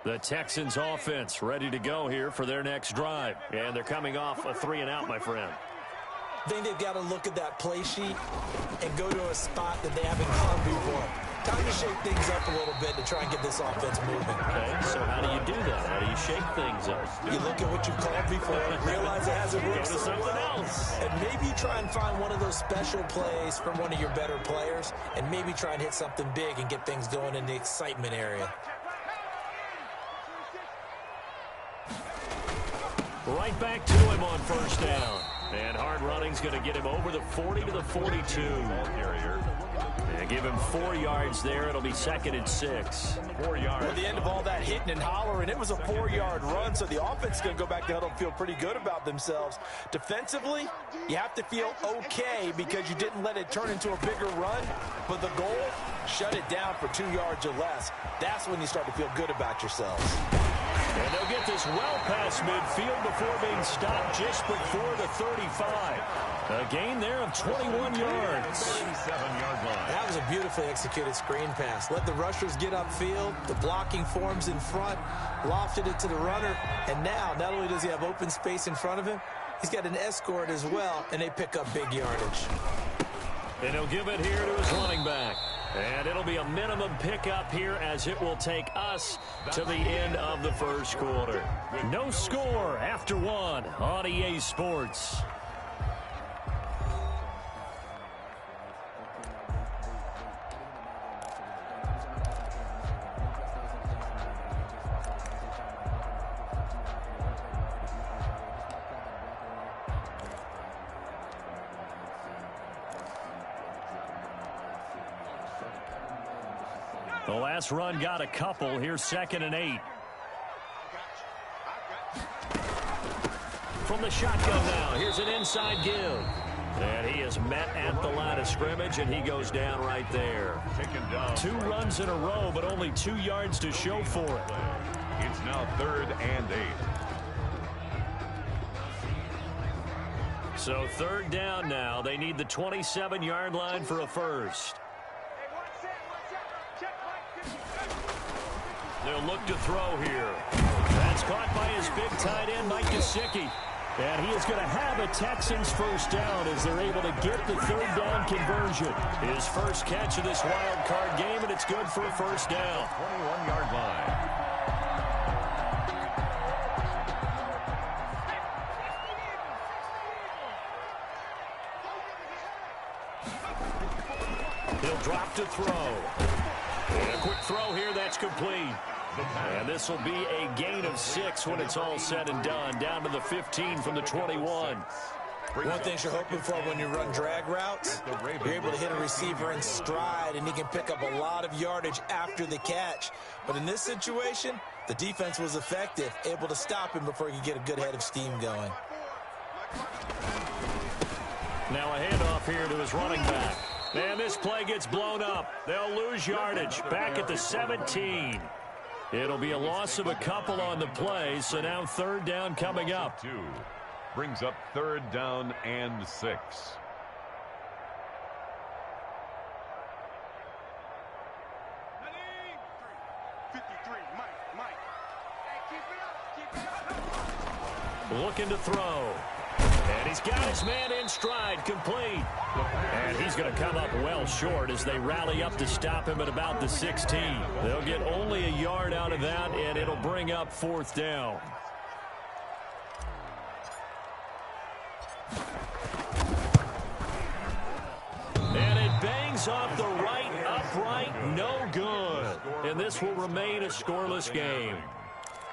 The Texans offense ready to go here for their next drive. And they're coming off a 3-and-out, my friend. I think they've got to look at that play sheet and go to a spot that they haven't gone before. Time to shake things up a little bit to try and get this offense moving. Okay, so how do you do that? How do you shake things up? You look at what you've called before, realize it hasn't worked Go to something else. and maybe try and find one of those special plays from one of your better players, and maybe try and hit something big and get things going in the excitement area. Right back to him on first down. And hard running's going to get him over the 40 to the 42. And give him 4 yards there. It'll be 2nd and 6. 4 yards. At the end of all that hitting and hollering, it was a 4-yard run, so the offense is going to go back to huddle and feel pretty good about themselves. Defensively, you have to feel okay because you didn't let it turn into a bigger run, but the goal, shut it down for 2 yards or less. That's when you start to feel good about yourselves. And they'll get this well past midfield before being stopped just before the 35. A gain there of 21 yards. 37-yard line. That was a beautifully executed screen pass. Let the rushers get upfield. The blocking forms in front. Lofted it to the runner. And now, not only does he have open space in front of him, he's got an escort as well, and they pick up big yardage. And he'll give it here to his running back. And it'll be a minimum pickup here as it will take us to the end of the first quarter. No score after 1 on EA Sports. The last run got a couple. Here's 2nd and 8. From the shotgun now, here's an inside give. And he is met at the line of scrimmage, and he goes down right there. 2 runs in a row, but only 2 yards to show for it. It's now 3rd and 8. So 3rd down now. They need the 27-yard line for a first. They'll look to throw here. That's caught by his big tight end, Mike Gesicki. And he is going to have a Texans first down as they're able to get the 3rd down conversion. His first catch of this wild card game, and it's good for a first down. 21-yard line. He'll drop to throw. And a quick throw here, that's complete. And this will be a gain of 6 when it's all said and done. Down to the 15 from the 21. One thing you're hoping for when you run drag routes, you're able to hit a receiver in stride, and he can pick up a lot of yardage after the catch. But in this situation, the defense was effective, able to stop him before he could get a good head of steam going. Now a handoff here to his running back. And this play gets blown up. They'll lose yardage back at the 17. It'll be a loss of a couple on the play, so now 3rd down coming up. 2 brings up 3rd down and 6. Looking to throw. And he's got his man in stride, complete. And he's going to come up well short as they rally up to stop him at about the 16. They'll get only a yard out of that, and it'll bring up 4th down. And it bangs off the right upright, no good. And this will remain a scoreless game.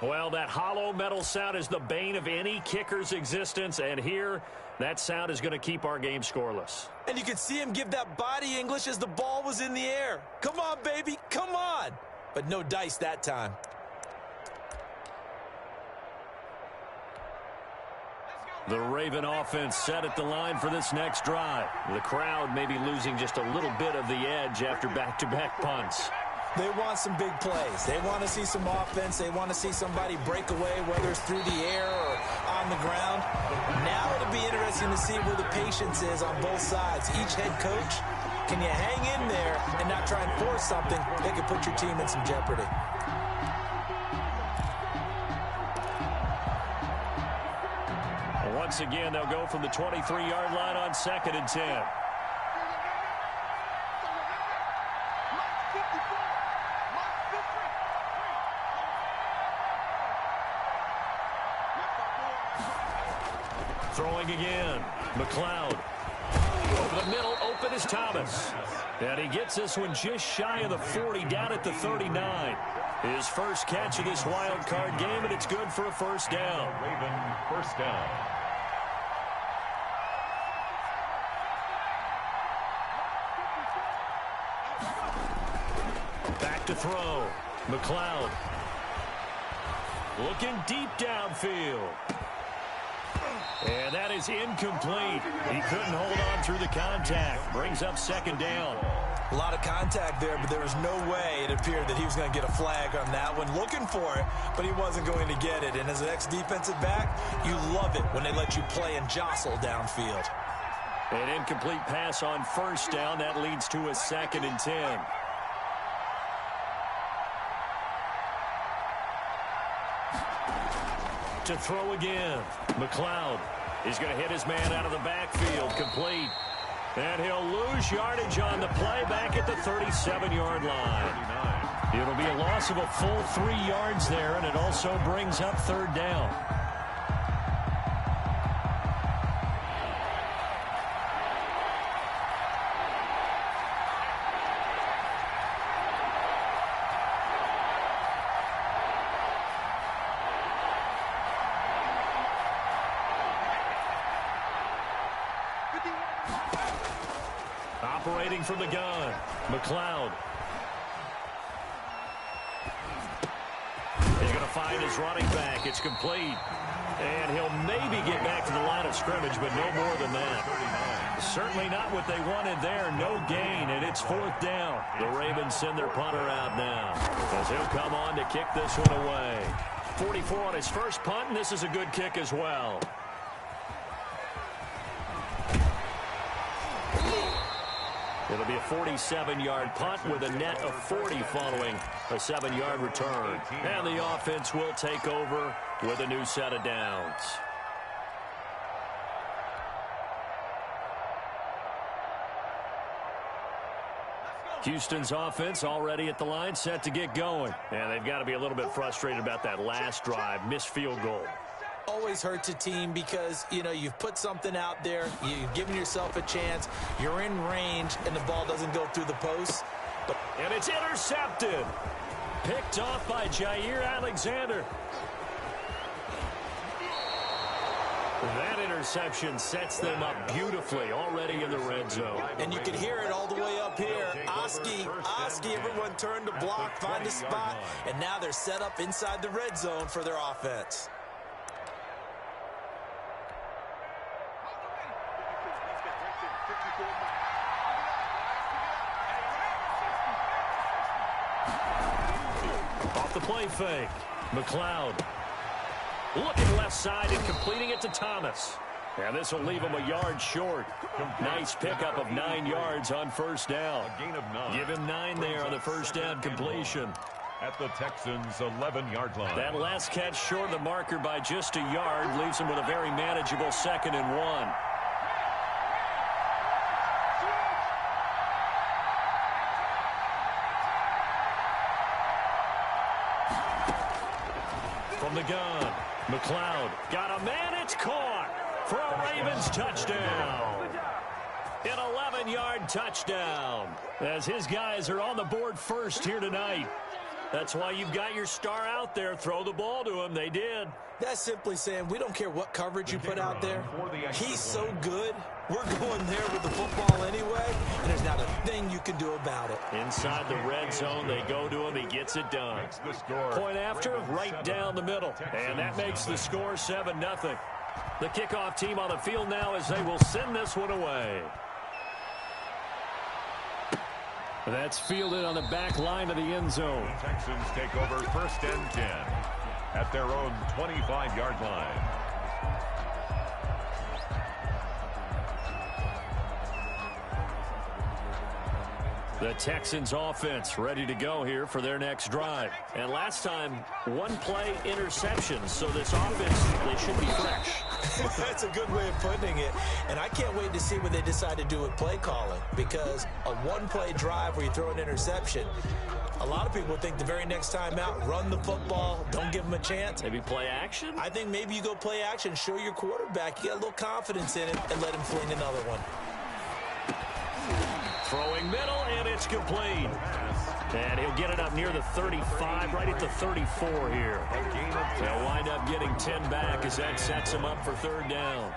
Well, that hollow metal sound is the bane of any kicker's existence, and here, that sound is going to keep our game scoreless. And you could see him give that body English as the ball was in the air. Come on, baby, come on. But no dice that time. The Raven offense set at the line for this next drive. The crowd may be losing just a little bit of the edge after back-to-back punts. They want some big plays. They want to see some offense. They want to see somebody break away, whether it's through the air or on the ground. Now it'll be interesting to see where the patience is on both sides. Each head coach, can you hang in there and not try and force something that could put your team in some jeopardy? And once again, they'll go from the 23-yard line on 2nd and 10. Throwing again. McLeod. Over the middle, open is Thomas. And he gets this one just shy of the 40, down at the 39. His first catch of this wild card game, and it's good for a first down. Raven, first down. Back to throw. McLeod. Looking deep downfield. And that is incomplete. He couldn't hold on through the contact. Brings up 2nd down. A lot of contact there, but there was no way it appeared that he was going to get a flag on that one. Looking for it, but he wasn't going to get it. And as an ex-defensive back, you love it when they let you play and jostle downfield. An incomplete pass on first down. That leads to a 2nd and 10. To throw again. McLeod is going to hit his man out of the backfield. Complete. And he'll lose yardage on the play back at the 37-yard line. It'll be a loss of a full 3 yards there, and it also brings up 3rd down. Operating from the gun, McLeod. He's going to find his running back. It's complete. And he'll maybe get back to the line of scrimmage, but no more than that. Certainly not what they wanted there. No gain, and it's 4th down. The Ravens send their punter out now, as he'll come on to kick this one away. 44 on his first punt, and this is a good kick as well. It'll be a 47-yard punt with a net of 40 following a 7-yard return. And the offense will take over with a new set of downs. Houston's offense already at the line, set to get going. And they've got to be a little bit frustrated about that last drive, missed field goal. Always hurts a team because, you know, you've put something out there, you've given yourself a chance, you're in range, and the ball doesn't go through the post. And it's intercepted. Picked off by Jair Alexander. That interception sets them up beautifully already in the red zone. And you can hear it all the way up here. Oski, everyone turned to block, find a spot, and now they're set up inside the red zone for their offense. Off the play fake. McLeod looking left side and completing it to Thomas. And this will leave him a yard short. Nice pickup of 9 yards on first down. A gain of 9. Give him 9 there on the first down completion. At the Texans' 11-yard line. That last catch short of the marker by just a yard leaves him with a very manageable 2nd and 1. From the gun, McLeod got a man, it's caught for a Ravens touchdown. An 11-yard touchdown as his guys are on the board first here tonight. That's why you've got your star out there. Throw the ball to him. They did. That's simply saying we don't care what coverage you put out there. He's so good. We're going there with the football anyway, and there's not a thing you can do about it. Inside the red zone, they go to him. He gets it done. Point after, right down the middle. And that makes the score 7-0. The kickoff team on the field now as they will send this one away. That's fielded on the back line of the end zone. The Texans take over 1st and 10 at their own 25-yard line. The Texans offense ready to go here for their next drive. And last time, 1 play interception. So this offense, they should be fresh. That's a good way of putting it. And I can't wait to see what they decide to do with play calling, because a one-play drive where you throw an interception, a lot of people think the very next time out, run the football, don't give them a chance. Maybe play action? I think maybe you go play action, show your quarterback you got a little confidence in it, and let him fling another one. Throwing middle, and it's complete. And he'll get it up near the 35, right at the 34 here. They'll wind up getting 10 back as that sets him up for third down.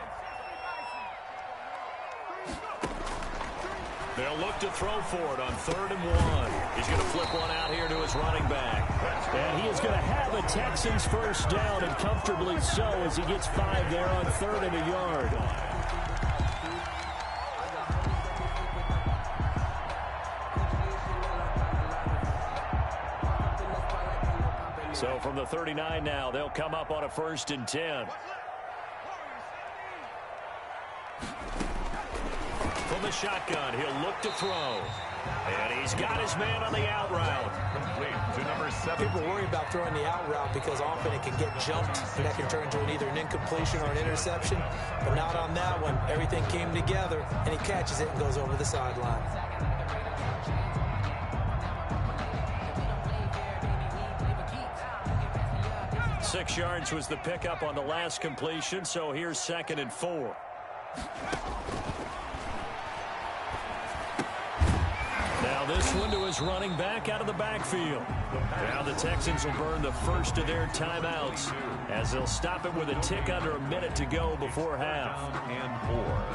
They'll look to throw for it on 3rd and 1. He's going to flip one out here to his running back. And he is going to have a Texans first down, and comfortably so, as he gets 5 there on 3rd and a yard. So from the 39 now, they'll come up on a 1st and 10. From the shotgun, he'll look to throw. And he's got his man on the out route. Complete to number 7. People worry about throwing the out route because often it can get jumped, and that can turn into either an incompletion or an interception. But not on that one. Everything came together, and he catches it and goes over the sideline. Six yards was the pickup on the last completion, so here's 2nd and 4. Now this one to his running back out of the backfield. Now the Texans will burn the first of their timeouts as they'll stop it with a tick under a minute to go before half. And 4.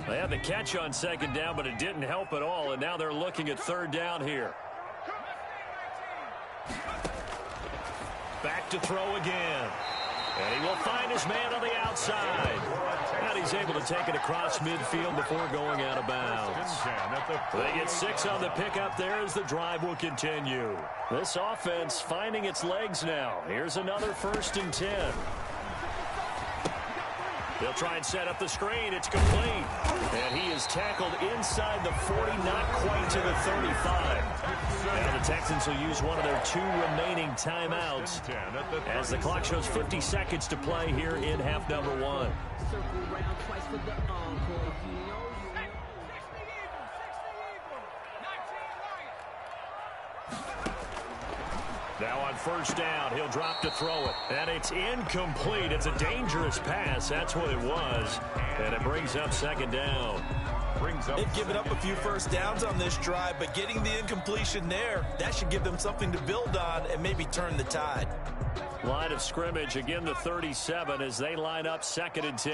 They had the catch on 2nd down, but it didn't help at all, and now they're looking at 3rd down here. Back to throw again. And he will find his man on the outside. And he's able to take it across midfield before going out of bounds. They get 6 on the pickup there as the drive will continue. This offense finding its legs now. Here's another 1st and 10. They'll try and set up the screen. It's complete. And he is tackled inside the 40, not quite to the 35. Now the Texans will use one of their 2 remaining timeouts as the clock shows 50 seconds to play here in half number 1. Now on 1st down, he'll drop to throw it. And it's incomplete. It's a dangerous pass. That's what it was. And it brings up 2nd down. They've given up a few first downs on this drive, but getting the incompletion there, that should give them something to build on and maybe turn the tide. Line of scrimmage, again the 37 as they line up 2nd and 10.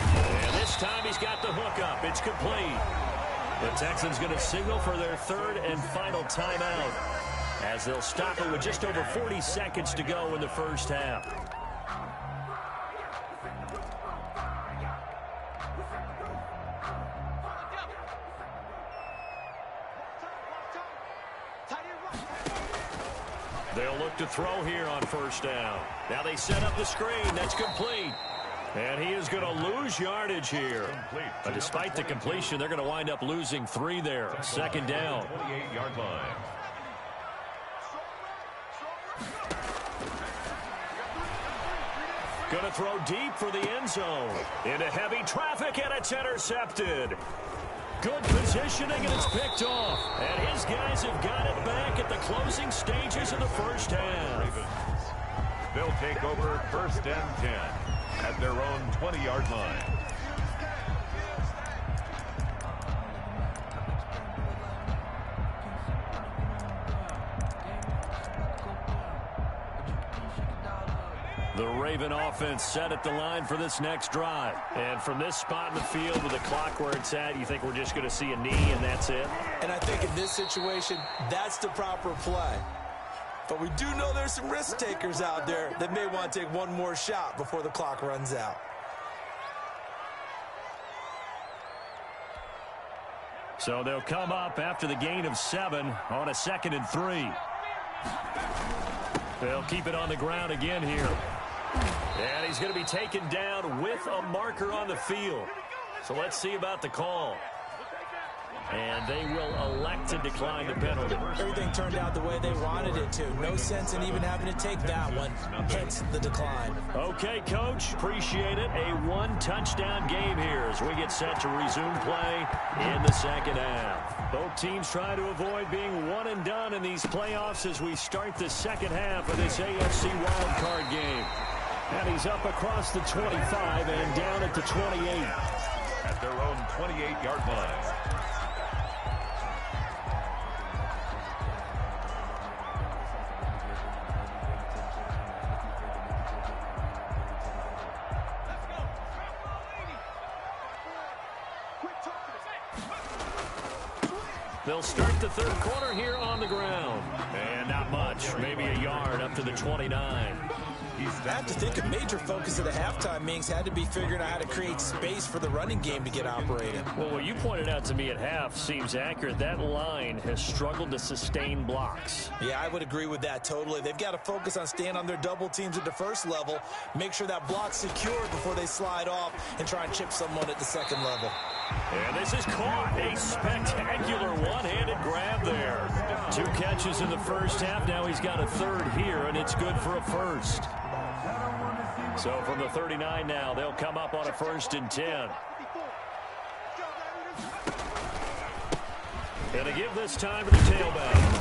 And this time he's got the hook up. It's complete. The Texans going to signal for their 3rd and final timeout as they'll stop it with just over 40 seconds to go in the first half. They'll look to throw here on 1st down. Now they set up the screen. That's complete. And he is going to lose yardage here. But despite the completion, they're going to wind up losing 3 there. 2nd down. 28-yard line. Going to throw deep for the end zone. Into heavy traffic, and it's intercepted. Good positioning, and it's picked off. And his guys have got it back at the closing stages of the first half. They'll take over 1st and 10 at their own 20-yard line. The Raven offense set at the line for this next drive. And from this spot in the field with the clock where it's at, you think we're just going to see a knee and that's it? And I think in this situation, that's the proper play. But we do know there's some risk takers out there that may want to take one more shot before the clock runs out. So they'll come up after the gain of 7 on a 2nd and 3. They'll keep it on the ground again here. And he's going to be taken down with a marker on the field. So let's see about the call. And they will elect to decline the penalty. Everything turned out the way they wanted it to. No sense in even having to take that one. Hence the decline. Okay, Coach. Appreciate it. A one-touchdown game here as we get set to resume play in the second half. Both teams try to avoid being one and done in these playoffs as we start the second half of this AFC wildcard game. And he's up across the 25 and down at the 28. At their own 28-yard line. They'll start the third quarter here on the ground. And not much, maybe a yard up to the 29. I have to think a major focus of the halftime meetings had to be figuring out how to create space for the running game to get operating. Well, what you pointed out to me at half seems accurate. That line has struggled to sustain blocks. Yeah, I would agree with that totally. They've got to focus on staying on their double teams at the first level, make sure that block's secured before they slide off and try and chip someone at the second level. And this is caught. A spectacular one-handed grab there. 2 catches in the first half. Now he's got a third here, and it's good for a first. So from the 39 now, they'll come up on a 1st and 10. And to give this time to the tailback.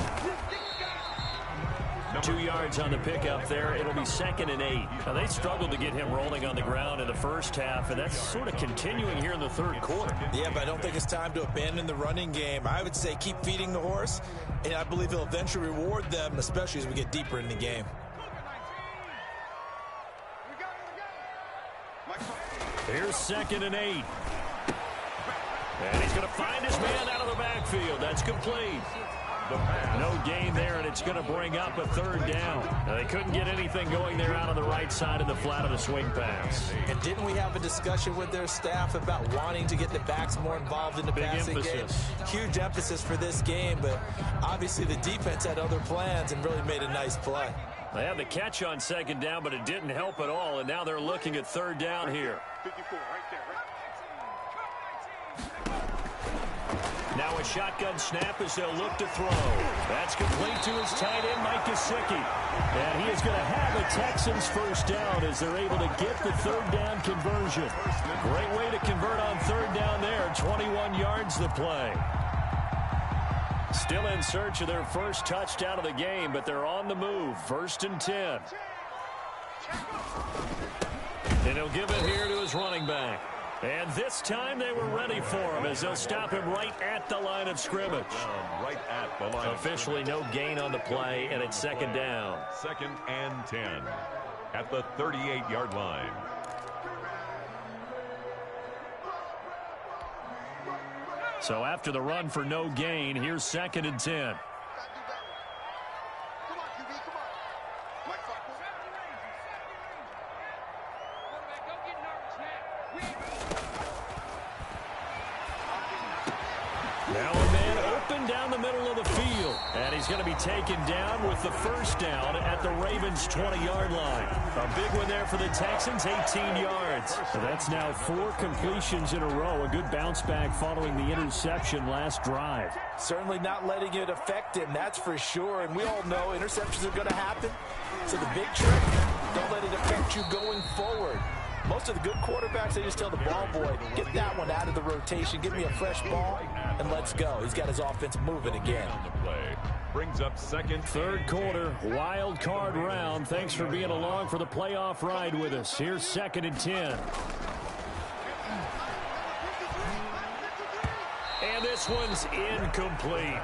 2 yards on the pickup there. It'll be 2nd and 8. Now, they struggled to get him rolling on the ground in the first half, and that's sort of continuing here in the third quarter. Yeah, but I don't think it's time to abandon the running game. I would say keep feeding the horse, and I believe he'll eventually reward them, especially as we get deeper in the game. Here's 2nd and 8. And he's going to find his man out of the backfield. That's complete. No gain there, and it's going to bring up a 3rd down. Now, they couldn't get anything going there out on the right side of the flat of the swing pass. And didn't we have a discussion with their staff about wanting to get the backs more involved in the passing game? Huge emphasis for this game, but obviously the defense had other plans and really made a nice play. They had the catch on 2nd down, but it didn't help at all, and now they're looking at 3rd down here. 54, right there, right? Now a shotgun snap as they'll look to throw. That's complete to his tight end, Mike Gesicki. And he is going to have a Texans 1st down as they're able to get the 3rd down conversion. Great way to convert on 3rd down there. 21 yards the play. Still in search of their first touchdown of the game, but they're on the move. 1st and 10. And he'll give it here to his running back. And this time they were ready for him as they'll stop him right at the line of scrimmage. Right at the line. Officially no gain on the play, and it's 2nd down. 2nd and 10 at the 38-yard line. So after the run for no gain, here's 2nd and 10. Now a man open down the middle of the field. And he's going to be taken down with the 1st down at the Ravens' 20-yard line. A big one there for the Texans, 18 yards. So that's now 4 completions in a row. A good bounce back following the interception last drive. Certainly not letting it affect him, that's for sure. And we all know interceptions are going to happen. So the big trick, don't let it affect you going forward. Most of the good quarterbacks, they just tell the ball boy, get that one out of the rotation, give me a fresh ball, and let's go. He's got his offense moving again. Brings up 2nd. 3rd quarter, wild card round. Thanks for being along for the playoff ride with us. Here's 2nd and 10. And this one's incomplete.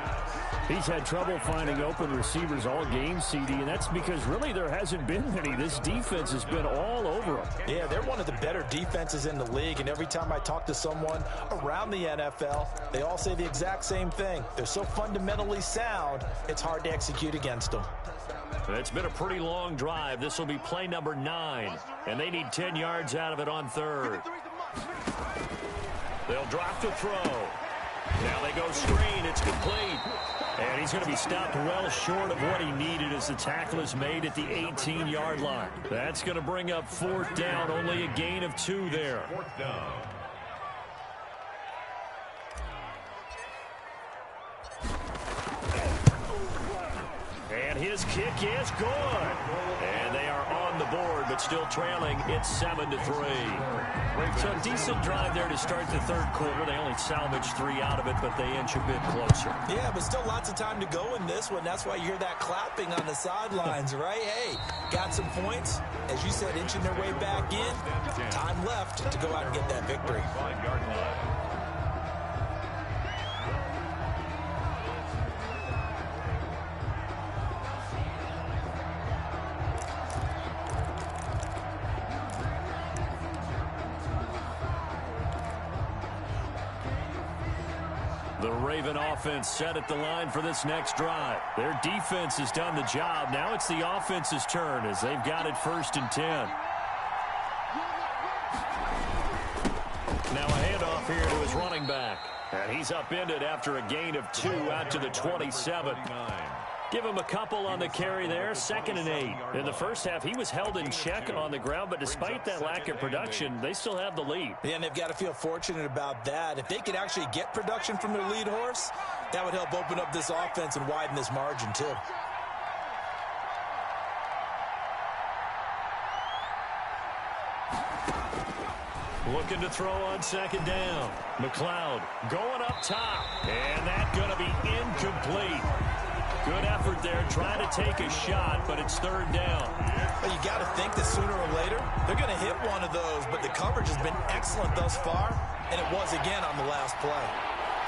He's had trouble finding open receivers all game, CD, and that's because really there hasn't been any. This defense has been all over them. Yeah, they're one of the better defenses in the league, and every time I talk to someone around the NFL, they all say the exact same thing. They're so fundamentally sound, it's hard to execute against them. It's been a pretty long drive. This will be play number 9, and they need 10 yards out of it on 3rd. They'll drop to throw. Now they go screen. It's complete. And he's going to be stopped well short of what he needed as the tackle is made at the 18-yard line. That's going to bring up 4th down. Only a gain of 2 there. 4th down. And his kick is good. And they are on the board, but still trailing. It's 7-3. So a decent drive there to start the third quarter. They only salvaged 3 out of it, but they inch a bit closer. Yeah, but still lots of time to go in this one. That's why you hear that clapping on the sidelines, right? Hey, got some points. As you said, inching their way back in. Time left to go out and get that victory. The Raven offense set at the line for this next drive. Their defense has done the job. Now it's the offense's turn as they've got it 1st and 10. Now a handoff here to his running back. And he's upended after a gain of 2 out to the 27. Give him a couple on the carry there, 2nd and 8. In the first half, he was held in check on the ground, but despite that lack of production, they still have the lead. Yeah, and they've got to feel fortunate about that. If they could actually get production from their lead horse, that would help open up this offense and widen this margin too. Looking to throw on 2nd down. McLeod going up top, and that's going to be incomplete. Good effort there, trying to take a shot, but it's 3rd down. Well, you got to think that sooner or later, they're going to hit one of those, but the coverage has been excellent thus far, and it was again on the last play.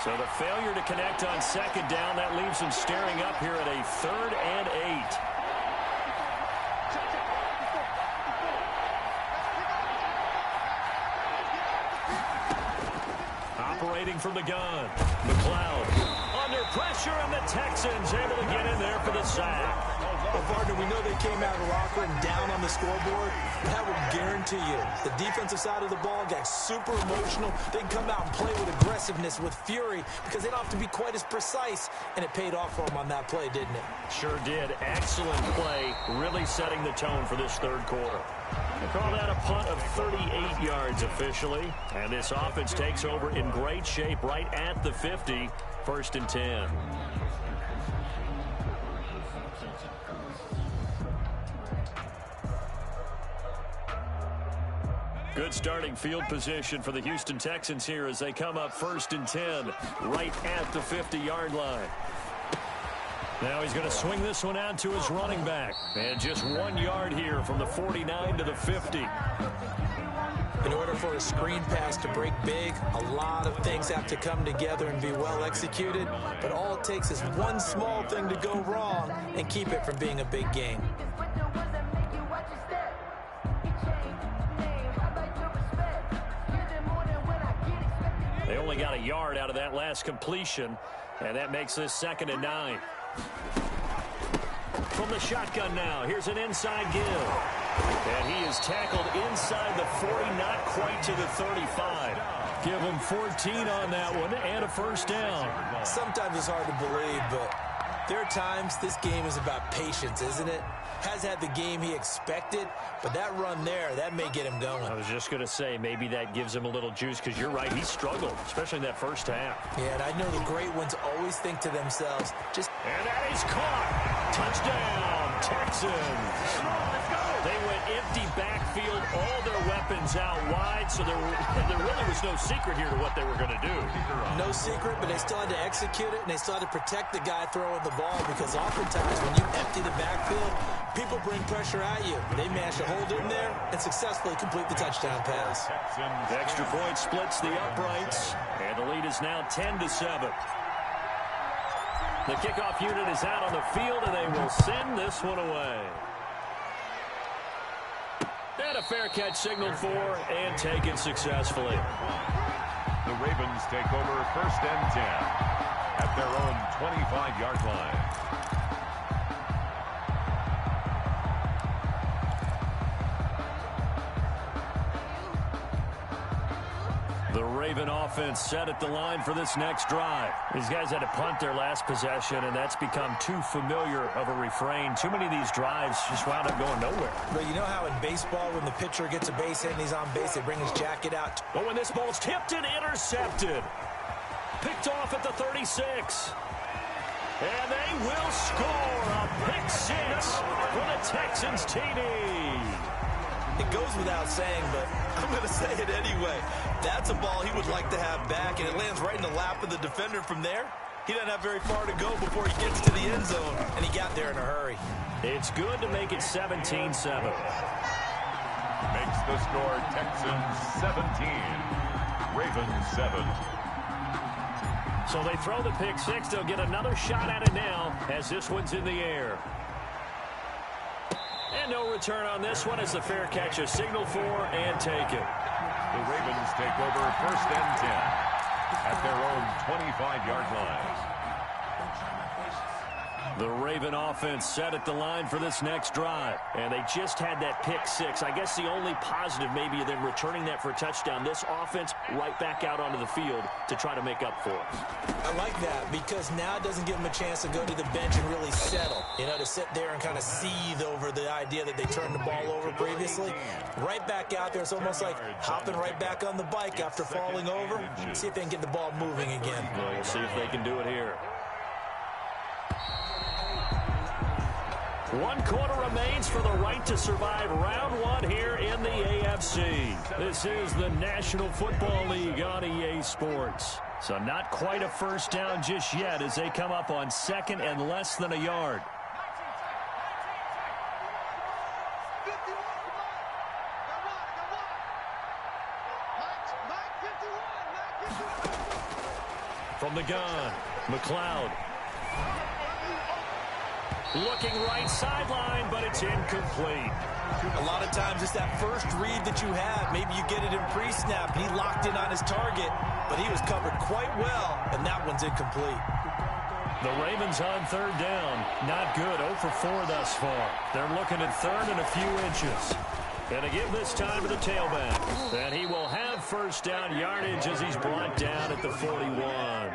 So the failure to connect on 2nd down, that leaves them staring up here at a 3rd and 8. Operating from the gun, McLeod under pressure, and the Texans able to get in there for the sack. Well, partner, we know they came out of locker and down on the scoreboard. That will guarantee you the defensive side of the ball got super emotional. They can come out and play with aggressiveness, with fury, because they don't have to be quite as precise, and it paid off for them on that play, didn't it? Sure did. Excellent play, really setting the tone for this third quarter. They call that a punt of 38 yards officially, and this offense takes over in great shape right at the 50, 1st and 10. Good starting field position for the Houston Texans here as they come up 1st and 10 right at the 50-yard line. Now he's going to swing this one out to his running back. And just 1 yard here from the 49 to the 50. In order for a screen pass to break big, a lot of things have to come together and be well executed. But all it takes is one small thing to go wrong and keep it from being a big game. They only got a yard out of that last completion, and that makes this 2nd and 9. From the shotgun now, here's an inside give. And he is tackled inside the 40, not quite to the 35. Give him 14 on that one and a 1st down. Sometimes it's hard to believe, but there are times this game is about patience, isn't it? Has had the game he expected, but that run there, that may get him going. I was just going to say, maybe that gives him a little juice, because you're right, he struggled, especially in that first half. Yeah, and I know the great ones always think to themselves, And that is caught. Touchdown, Texans. They went empty backfield, all their weapons out wide, so there really was no secret here to what they were going to do. No secret, but they still had to execute it, and they still had to protect the guy throwing the ball, because oftentimes when you empty the backfield, people bring pressure at you. They manage to hold in there and successfully complete the touchdown pass. The extra point splits the uprights, and the lead is now 10-7. The kickoff unit is out on the field, and they will send this one away. And a fair catch signaled for and taken successfully. The Ravens take over 1st and 10 at their own 25-yard line. The Raven offense set at the line for this next drive. These guys had to punt their last possession, and that's become too familiar of a refrain. Too many of these drives just wound up going nowhere. But you know how in baseball, when the pitcher gets a base hit and he's on base, they bring his jacket out? But when this ball's tipped and intercepted, picked off at the 36. And they will score a pick six for the Texans TD. It goes without saying, but I'm going to say it anyway. That's a ball he would like to have back, and it lands right in the lap of the defender from there. He doesn't have very far to go before he gets to the end zone, and he got there in a hurry. It's good to make it 17-7. Makes the score Texans 17, Ravens 7. So they throw the pick six. They'll get another shot at it now as this one's in the air. And no return on this one as the fair catch is signaled for and taken. The Ravens take over 1st and 10 at their own 25-yard line. The Raven offense set at the line for this next drive. And they just had that pick six. I guess the only positive maybe of them returning that for a touchdown. This offense right back out onto the field to try to make up for it. I like that because now it doesn't give them a chance to go to the bench and really settle. You know, to sit there and kind of seethe over the idea that they turned the ball over previously. Right back out there. It's almost like hopping right back on the bike after falling over. See if they can get the ball moving again. Well, we'll see if they can do it here. 1 quarter remains for the right to survive round one here in the AFC. This is the National Football League on EA Sports. So not quite a first down just yet as they come up on 2nd and less than a yard. From the gun, McLeod. Looking right sideline, but it's incomplete. A lot of times it's that first read that you have. Maybe you get it in pre-snap. He locked in on his target, but he was covered quite well, and that one's incomplete. The Ravens on 3rd down. Not good. 0 for 4 thus far. They're looking at 3rd and a few inches. And to give this time to the tailback. And he will have 1st down yardage as he's brought down at the 41.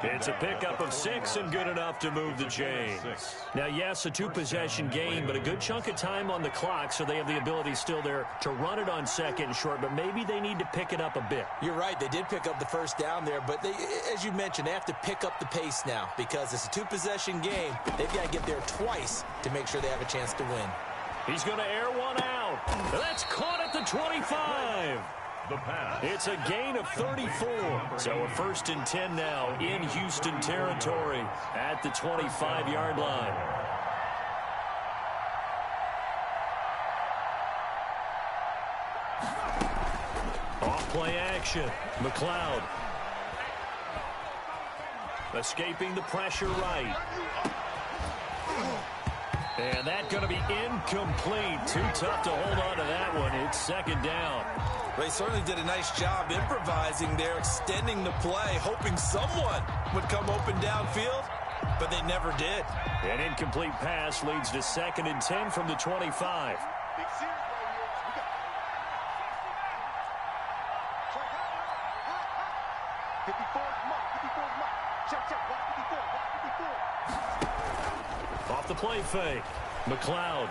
It's a pickup of 6 and good enough to move the chains. Now, yes, a 2-possession game, but a good chunk of time on the clock, so they have the ability still there to run it on 2nd and short, but maybe they need to pick it up a bit. You're right. They did pick up the 1st down there, but they, as you mentioned, they have to pick up the pace now because it's a 2-possession game. They've got to get there twice to make sure they have a chance to win. He's going to air one out. That's caught at the 25. The pass. It's a gain of 34. So a 1st and 10 now in Houston territory at the 25-yard line. Off play action. McLeod. Escaping the pressure right. And that's going to be incomplete. Too tough to hold on to that one. It's 2nd down. They certainly did a nice job improvising there, extending the play, hoping someone would come open downfield, but they never did. An incomplete pass leads to 2nd and 10 from the 25. Off the play fake. McLeod.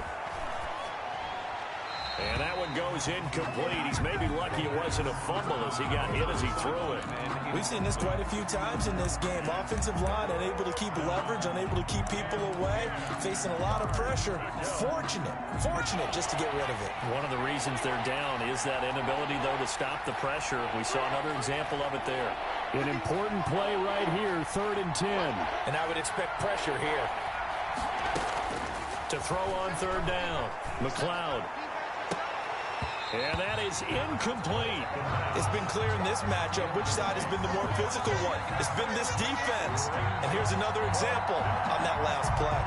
And that one goes incomplete. He's maybe lucky it wasn't a fumble as he got hit as he threw it. We've seen this quite a few times in this game. Offensive line unable to keep leverage, unable to keep people away, facing a lot of pressure. Fortunate just to get rid of it. One of the reasons they're down is that inability, though, to stop the pressure. We saw another example of it there. An important play right here, 3rd and 10. And I would expect pressure here. To throw on 3rd down, McLeod. And that is incomplete. It's been clear in this matchup which side has been the more physical one. It's been this defense. And here's another example on that last play.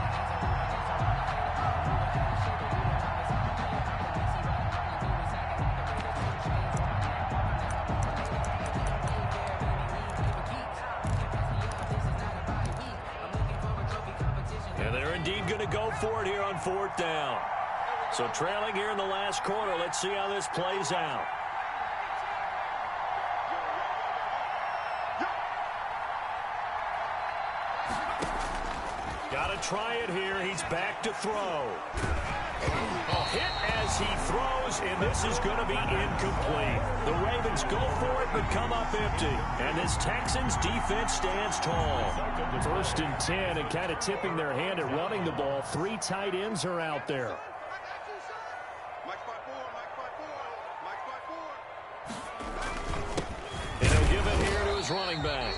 And they're indeed going to go for it here on 4th down. So trailing here in the last quarter. Let's see how this plays out. Got to try it here. He's back to throw. Hit as he throws, and this is going to be incomplete. The Ravens go for it, but come up empty. And this Texans defense stands tall. 1st and 10, and kind of tipping their hand at running the ball. 3 tight ends are out there. And he'll give it here to his running back.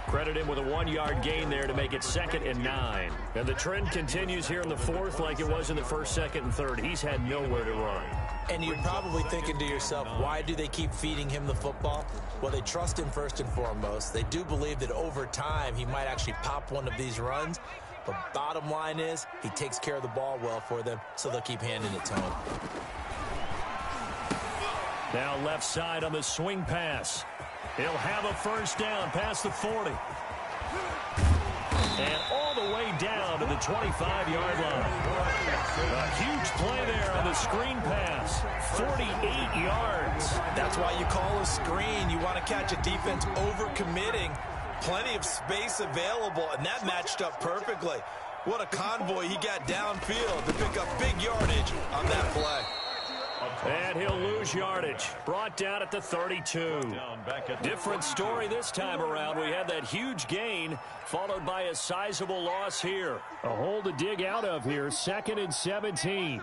Credit him with a 1-yard gain there to make it 2nd and 9. And the trend continues here in the 4th like it was in the 1st, 2nd, and 3rd. He's had nowhere to run. And you're probably thinking to yourself, why do they keep feeding him the football? Well, they trust him first and foremost. They do believe that over time he might actually pop one of these runs. But bottom line is he takes care of the ball well for them, so they'll keep handing it to him. Now left side on the swing pass. He'll have a 1st down past the 40. And all the way down to the 25-yard line. A huge play there on the screen pass. 48 yards. That's why you call a screen. You want to catch a defense overcommitting. Plenty of space available, and that matched up perfectly. What a convoy he got downfield to pick up big yardage on that play. And he'll lose yardage. Brought down at the 32. Different story this time around. We had that huge gain followed by a sizable loss here. A hole to dig out of here. 2nd and 17.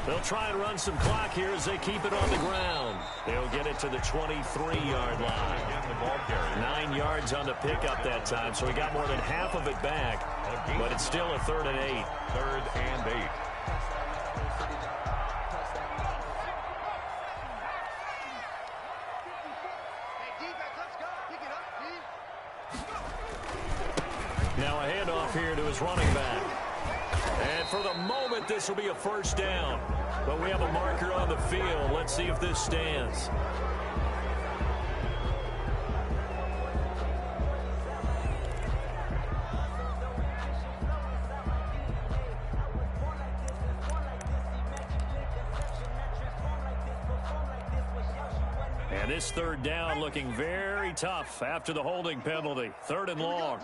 They'll try and run some clock here as they keep it on the ground. They'll get it to the 23-yard line. 9 yards on the pickup that time, so he got more than half of it back. But it's still a 3rd and 8. 3rd and 8. Now a handoff here to his running back. And for the moment, this will be a 1st down. But we have a marker on the field. Let's see if this stands. And this 3rd down looking very tough after the holding penalty. 3rd and long.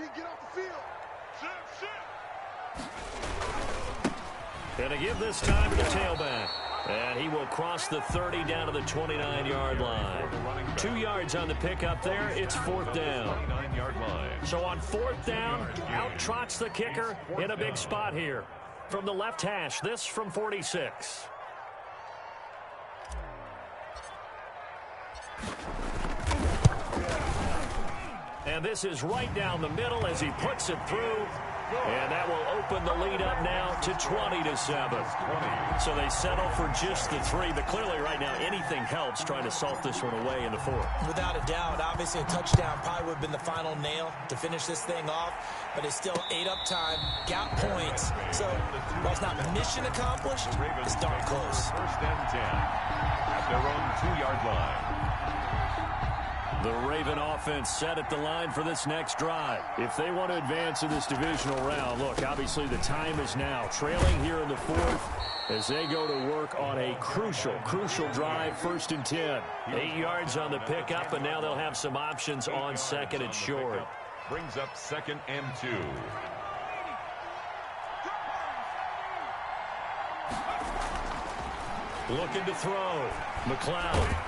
Going to give this time to the tailback. And he will cross the 30 down to the 29-yard line. 2 yards on the pickup there. It's 4th down. So on 4th down, out trots the kicker in a big spot here. From the left hash, this from 46. And this is right down the middle as he puts it through. And that will open the lead up now to 20-7. So they settle for just the 3. But clearly right now anything helps trying to salt this one away in the 4th. Without a doubt, obviously a touchdown probably would have been the final nail to finish this thing off. But it's still 8 up time, got points. So while it's not mission accomplished, it's darn close. 1st and 10 at their own 2-yard line. The Raven offense set at the line for this next drive. If they want to advance in this divisional round, look, obviously the time is now. Trailing here in the 4th as they go to work on a crucial drive, 1st and 10. 8 yards on the pickup, and now they'll have some options on 2nd and short. Brings up 2nd and 2. Looking to throw. McLeod.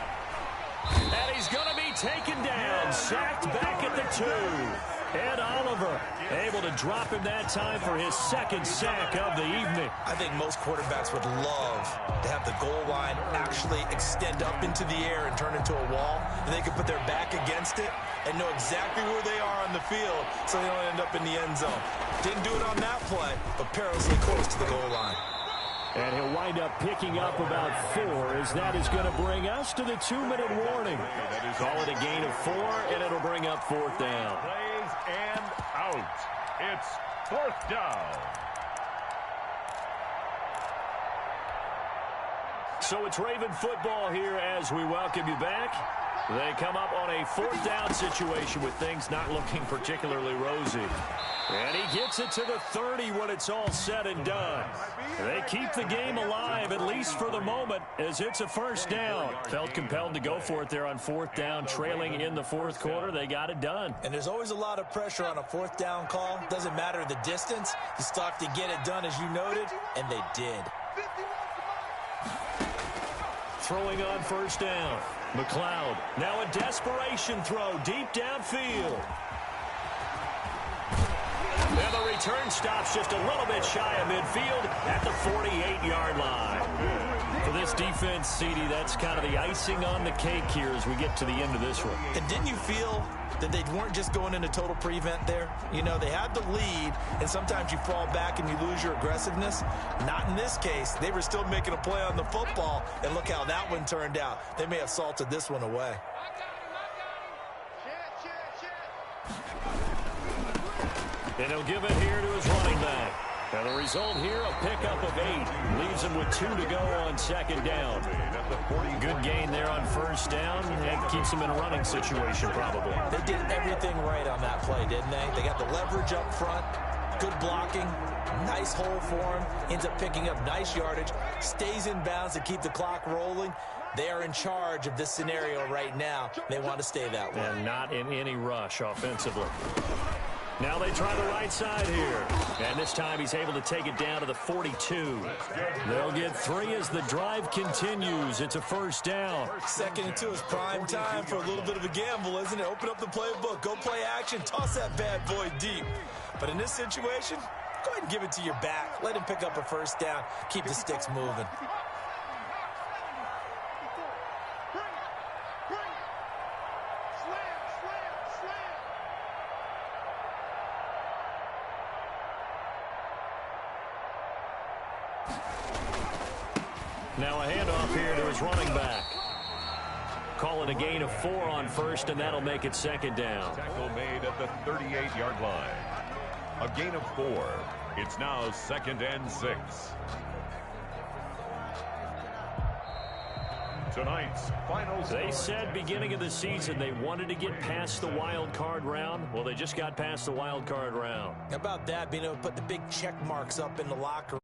And he's going to be taken down. Sacked back at the 2. Ed Oliver able to drop him that time for his 2nd sack of the evening. I think most quarterbacks would love to have the goal line actually extend up into the air and turn into a wall. And they can put their back against it and know exactly where they are on the field so they don't end up in the end zone. Didn't do it on that play, but perilously close to the goal line. And he'll wind up picking up about 4 as that is going to bring us to the 2-minute warning. Call it a gain of 4, and it'll bring up 4th down. Plays and out. It's 4th down. So it's Raven football here as we welcome you back. They come up on a 4th down situation with things not looking particularly rosy. And he gets it to the 30 when it's all said and done. They keep the game alive, at least for the moment, as it's a 1st down. Felt compelled to go for it there on 4th down, trailing in the 4th quarter. They got it done. And there's always a lot of pressure on a 4th down call. Doesn't matter the distance. You still have to get it done, as you noted, and they did. Throwing on 1st down. McLeod, now a desperation throw deep downfield. And the return stops just a little bit shy of midfield at the 48-yard line. For this defense, CD, that's kind of the icing on the cake here as we get to the end of this one. And didn't you feel that they weren't just going into total prevent there? You know, they had the lead, and sometimes you fall back and you lose your aggressiveness. Not in this case. They were still making a play on the football, and look how that one turned out. They may have salted this one away. And he'll give it here to his running back. And the result here, a pickup of 8. Leaves him with 2 to go on 2nd down. Good gain there on 1st down. And keeps him in a running situation, probably. They did everything right on that play, didn't they? They got the leverage up front. Good blocking. Nice hole for him. Ends up picking up nice yardage. Stays in bounds to keep the clock rolling. They are in charge of this scenario right now. They want to stay that way. And not in any rush offensively. Now they try the right side here. And this time he's able to take it down to the 42. They'll get 3 as the drive continues. It's a 1st down. 2nd and 2 is prime time for a little bit of a gamble, isn't it? Open up the playbook. Go play action. Toss that bad boy deep. But in this situation, go ahead and give it to your back. Let him pick up a 1st down. Keep the sticks moving. Now a handoff here to his running back. Calling a gain of 4 on 1st, and that'll make it 2nd down. Tackle made at the 38-yard line. A gain of 4. It's now 2nd and 6. Tonight's final score. They said beginning of the season they wanted to get past the wild card round. Well, they just got past the wild card round. How about that, being able to put the big check marks up in the locker room?